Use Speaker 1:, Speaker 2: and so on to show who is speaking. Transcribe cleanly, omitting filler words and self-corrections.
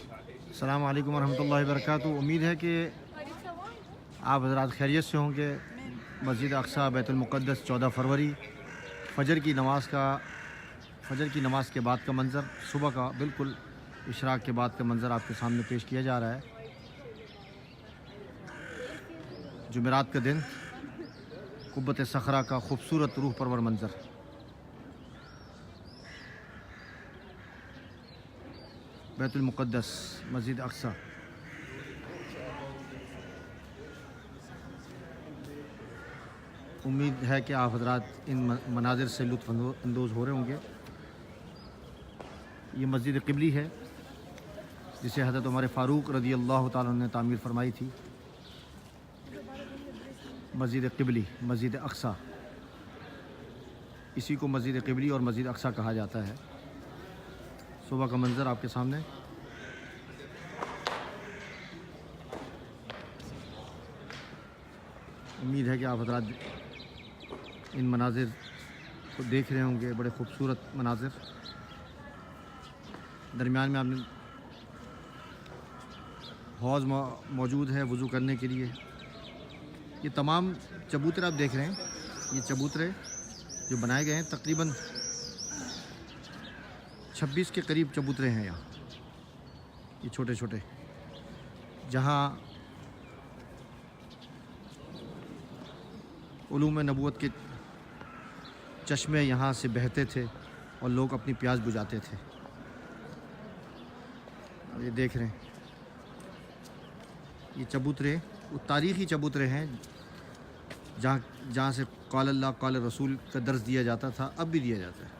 Speaker 1: अस्सलाम वालेकुम रहमतुल्लाहि व बरकातुहू। उम्मीद है कि आप हज़रात खैरियत से होंगे। मस्जिद अक्सा बैतुल मुक़द्दस 14 फरवरी फ़जर की नमाज़ के बाद का मंज़र, सुबह का बिल्कुल इशराक के बाद का मंज़र आपके सामने पेश किया जा रहा है। जुमेरात का दिन, कुब्बत सखरा का खूबसूरत रूह परवर मंज़र। बैतुल मुक़द्दस मस्जिद अक्सा। उम्मीद है कि आप हज़रात इन मनाज़िर से लुत्फ़ अंदोज़ हो रहे होंगे। ये मस्जिद क़िबली है जिसे हज़रत उमर फ़ारूक रज़ी अल्लाह ताला ने तामीर फरमाई थी। मस्जिद क़िबली, मस्जिद अक्सा, इसी को मस्जिद क़िबली और मस्जिद अक्सा कहा जाता है। सुबह का मंज़र आपके सामने। उम्मीद है कि आप हज़रात इन मनाज़िर को देख रहे होंगे, बड़े खूबसूरत मनाज़िर। दरमियान में आपने हौज़ मौजूद है वज़ू करने के लिए। ये तमाम चबूतरे आप देख रहे हैं, ये चबूतरे जो बनाए गए हैं, तकरीबन 26 के करीब चबूतरे हैं यहाँ। ये छोटे छोटे, जहाँ उलूम नबूवत के चश्मे यहाँ से बहते थे और लोग अपनी प्यास बुझाते थे। अब ये देख रहे हैं, ये चबूतरे वो तारीख़ी चबूतरे हैं जहाँ से क़ाल अल्लाह क़ाल रसूल का दर्स दिया जाता था, अब भी दिया जाता है।